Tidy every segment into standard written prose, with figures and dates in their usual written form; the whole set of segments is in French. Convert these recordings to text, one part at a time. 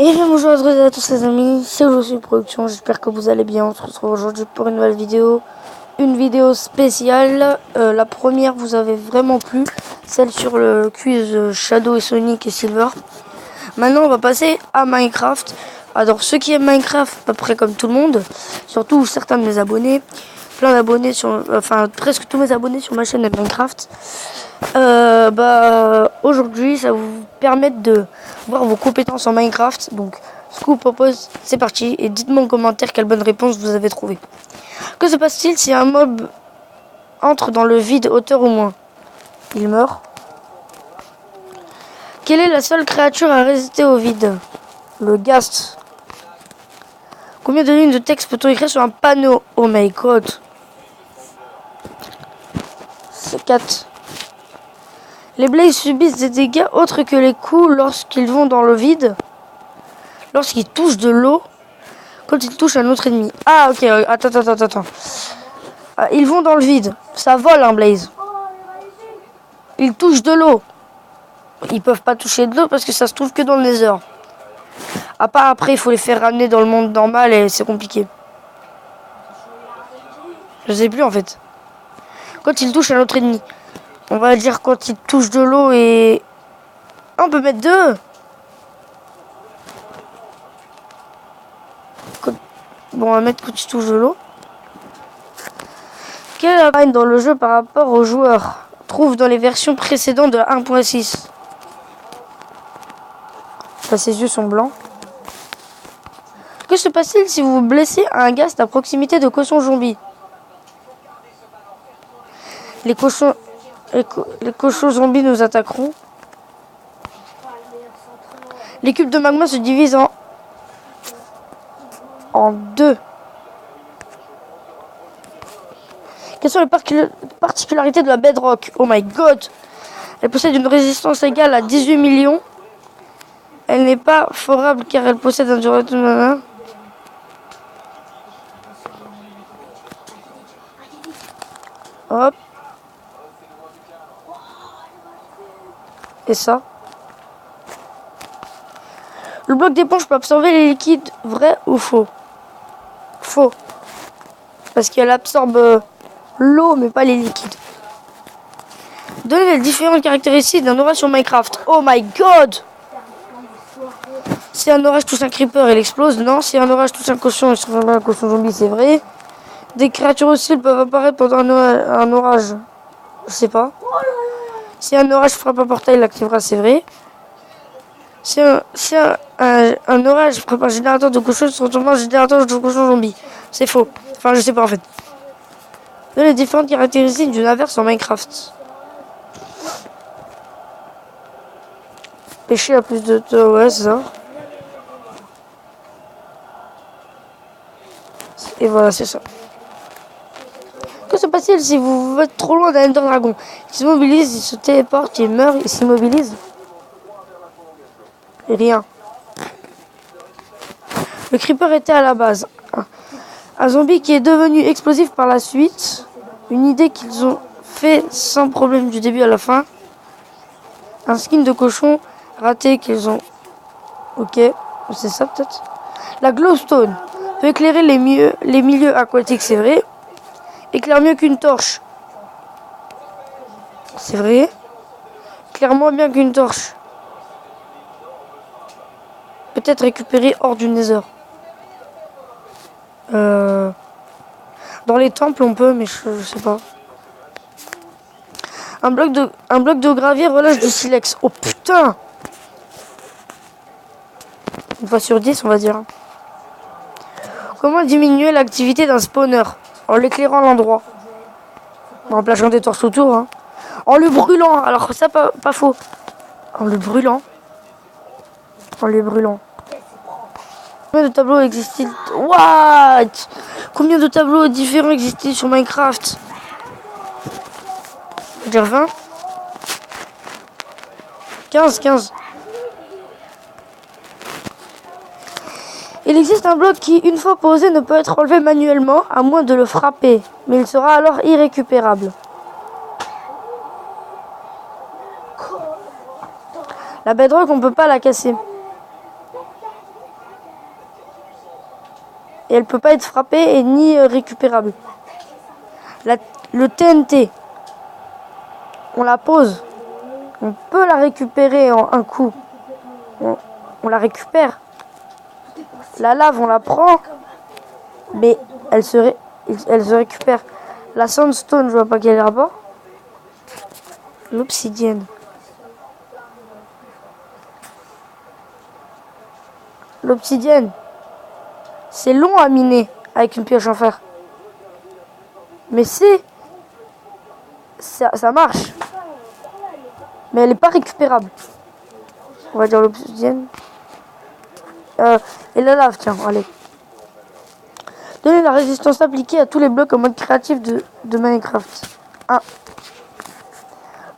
Et bien bonjour à tous les amis, c'est aujourd'hui Production, j'espère que vous allez bien. On se retrouve aujourd'hui pour une nouvelle vidéo, une vidéo spéciale. La première vous avez vraiment plu, celle sur le quiz Shadow et Sonic et Silver. Maintenant on va passer à Minecraft. Alors ceux qui aiment Minecraft, à peu près comme tout le monde, surtout certains de mes abonnés, plein d'abonnés sur, enfin presque tous mes abonnés sur ma chaîne de Minecraft. Aujourd'hui ça va vous permettre de voir vos compétences en Minecraft. Donc ce que je vous propose, c'est parti, et dites-moi en commentaire quelle bonne réponse vous avez trouvé. Que se passe-t-il si un mob entre dans le vide hauteur ou moins? Il meurt. Quelle est la seule créature à résister au vide? Le ghast. Combien de lignes de texte peut-on écrire sur un panneau? Oh my god. C'est 4. Les blazes subissent des dégâts autres que les coups lorsqu'ils vont dans le vide. Lorsqu'ils touchent de l'eau. Quand ils touchent un autre ennemi. Ah ok, attends. Ils vont dans le vide. Ça vole un blaze. Ils touchent de l'eau. Ils peuvent pas toucher de l'eau parce que ça se trouve que dans le nether. À part après, il faut les faire ramener dans le monde normal et c'est compliqué. Je sais plus en fait. Quand ils touchent un autre ennemi. On va dire quand ils touchent de l'eau et... Ah, on peut mettre 2. Bon, on va mettre quand ils touchent de l'eau. Quelle est la line dans le jeu par rapport aux joueurs? Trouve dans les versions précédentes de la 1.6. Ses yeux sont blancs. Que se passe-t-il si vous vous blessez à un ghast à proximité de cochons zombies? Les cochons zombies nous attaqueront. Les cubes de magma se divisent en 2. Quelles sont les particularités de la bedrock? Oh my god. Elle possède une résistance égale à 18 millions. Elle n'est pas forable car elle possède un durable. Hop. Et ça. Le bloc d'éponge peut absorber les liquides, vrai ou faux? Faux. Parce qu'elle absorbe l'eau mais pas les liquides. Donnez les différentes caractéristiques d'un orage sur Minecraft. Oh my god. Si un orage touche un creeper, il explose. Non. Si un orage touche un cochon, il se transforme en un cochon zombie, c'est vrai. Des créatures hostiles peuvent apparaître pendant un orage. Je sais pas. Si un orage frappe un portail, il l'activera, c'est vrai. Si un orage frappe un générateur de cochon, il se transforme en générateur de cochon zombie. C'est faux. Enfin, je sais pas en fait. Donnez les différentes caractéristiques d'une averse en Minecraft. Pêcher à plus de... Ouais, c'est ça. Et voilà, c'est ça. Que se passe-t-il si vous êtes trop loin d'un Ender Dragon? Il s'immobilise, il se téléporte, il meurt, il s'immobilise. Rien. Le creeper était à la base un zombie qui est devenu explosif par la suite. Une idée qu'ils ont fait sans problème du début à la fin. Un skin de cochon raté qu'ils ont... Ok, c'est ça peut-être. La glowstone peut éclairer les milieux aquatiques, c'est vrai. Éclaire mieux qu'une torche. C'est vrai. Éclaire moins bien qu'une torche. Peut-être récupéré hors du nether. Dans les temples on peut, mais je sais pas. Un bloc de gravier relâche du silex. Oh putain. Une fois sur 10 on va dire. Comment diminuer l'activité d'un spawner? En l'éclairant l'endroit. En plaçant des torches autour. Hein. En le brûlant. Alors ça pas faux. En le brûlant. En les brûlant. Combien de tableaux existent-ils? What? Combien de tableaux différents existent-ils sur Minecraft? Je vais dire 20. 15. Il existe un bloc qui, une fois posé, ne peut être enlevé manuellement, à moins de le frapper. Mais il sera alors irrécupérable. La bedrock, on ne peut pas la casser. et elle peut pas être frappée et ni récupérable. Le TNT, on la pose, on peut la récupérer en un coup. On la récupère. La lave, on la prend, mais elle se récupère. La sandstone, je vois pas quel rapport. L'obsidienne. L'obsidienne, c'est long à miner avec une pioche en fer. Mais ça marche. Mais elle n'est pas récupérable. On va dire l'obsidienne. Et la lave, tiens, allez. Donnez la résistance appliquée à tous les blocs en mode créatif de Minecraft. 1.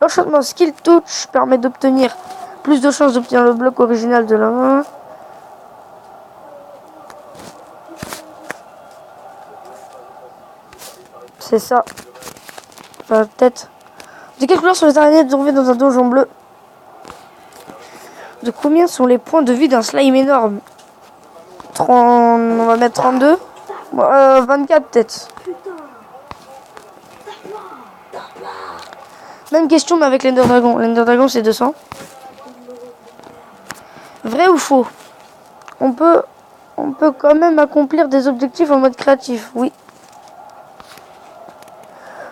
L'enchantement Skill Touch permet d'obtenir plus de chances d'obtenir le bloc original de la main. C'est ça. Enfin, peut-être. De quelle couleur sont les araignées tombées dans un donjon bleu? De combien sont les points de vie d'un slime énorme? 30, on va mettre 32. 24 peut-être. Même question mais avec l'Ender Dragon. L'Ender Dragon c'est 200. Vrai ou faux? On peut quand même accomplir des objectifs en mode créatif. Oui.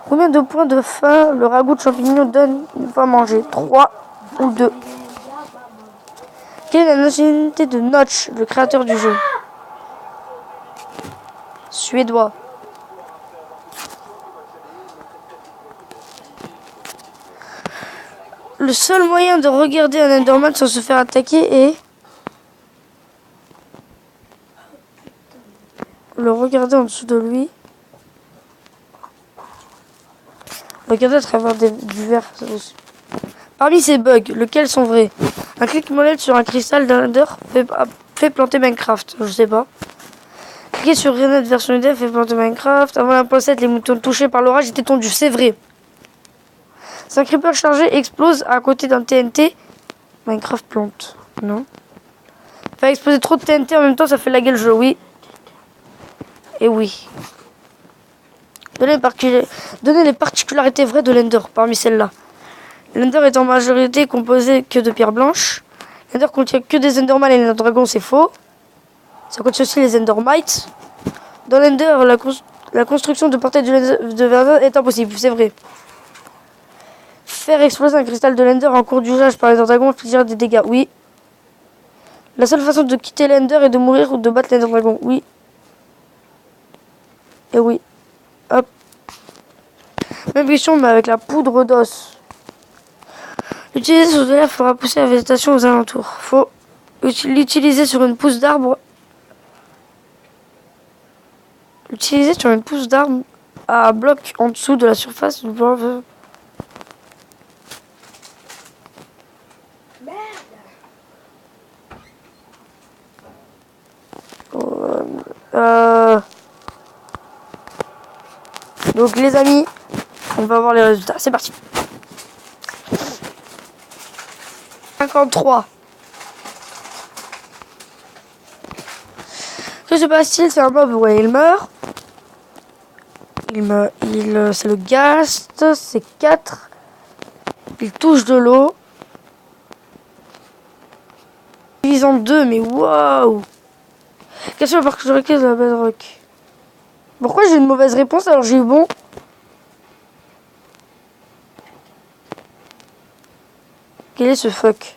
Combien de points de faim le ragoût de champignons donne une fois mangé? 3 ou 2. Quelle est la nationalité de Notch, le créateur du jeu? Suédois. Le seul moyen de regarder un Enderman sans se faire attaquer est le regarder en dessous de lui. Regardez à travers du verre. Parmi ces bugs, lesquels sont vrais? Un clic molette sur un cristal d'Ender fait planter Minecraft. Je sais pas. Cliquer sur Renet version UDF fait planter Minecraft. Avant la poissette, les moutons touchés par l'orage étaient tondus. C'est vrai. Si un creeper chargé explose à côté d'un TNT, Minecraft plante. Non. Faire exploser trop de TNT en même temps, ça fait laguer le jeu. Oui. Et oui. Donnez les particularités vraies de l'Ender parmi celles-là. L'Ender est en majorité composé que de pierres blanches. L'Ender contient que des Enderman et les dragons, c'est faux. Ça contient aussi les Endermites. Dans l'Ender, la construction de portail de Verder est impossible, c'est vrai. Faire exploser un cristal de l'Ender en cours d'usage par les dragons infligera des dégâts, oui. La seule façon de quitter l'Ender est de mourir ou de battre l'Ender dragon, oui. Et oui. Hop. Même question, mais avec la poudre d'os. L'utiliser sur de l'air fera pousser la végétation aux alentours. Faut l'utiliser sur une pousse d'arbre. L'utiliser sur une pousse d'arbre à bloc en dessous de la surface du blanc. Donc les amis, on va voir les résultats. C'est parti. 53. Que se passe-t-il? C'est un mob, ouais, il meurt. C'est le Ghast, c'est 4. Il touche de l'eau. Divise en 2, mais waouh! Quelle est la particularité de la bedrock? Pourquoi j'ai une mauvaise réponse alors j'ai eu bon? Quel est ce fuck?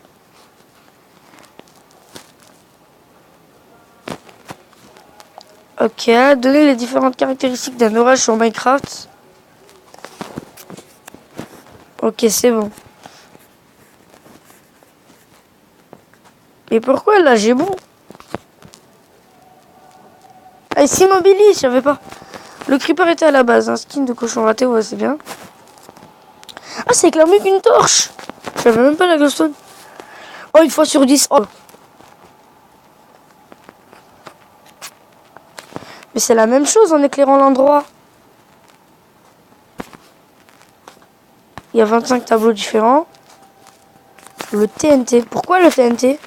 Ok, donner les différentes caractéristiques d'un orage sur Minecraft. Ok, c'est bon. Et pourquoi là j'ai bon? Ah, il s'immobilise, je savais pas. Le creeper était à la base, un skin de cochon raté, ouais, c'est bien. Ah, c'est éclairé qu'une torche. Je savais même pas la glowstone. Oh, une fois sur 10. Oh. Mais c'est la même chose en éclairant l'endroit. Il y a 25 tableaux différents. Le TNT. Pourquoi le TNT?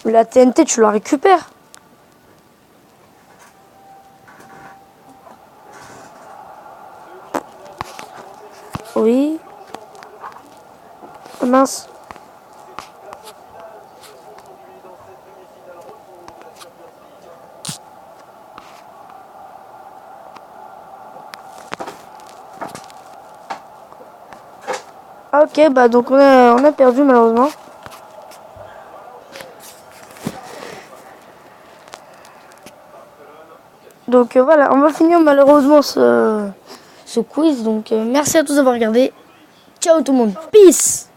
Mais la TNT, tu la récupères. Oui. Oh, mince. Ah, ok, bah donc on a perdu malheureusement. Donc voilà, on va finir malheureusement ce quiz. Donc merci à tous d'avoir regardé. Ciao tout le monde. Peace.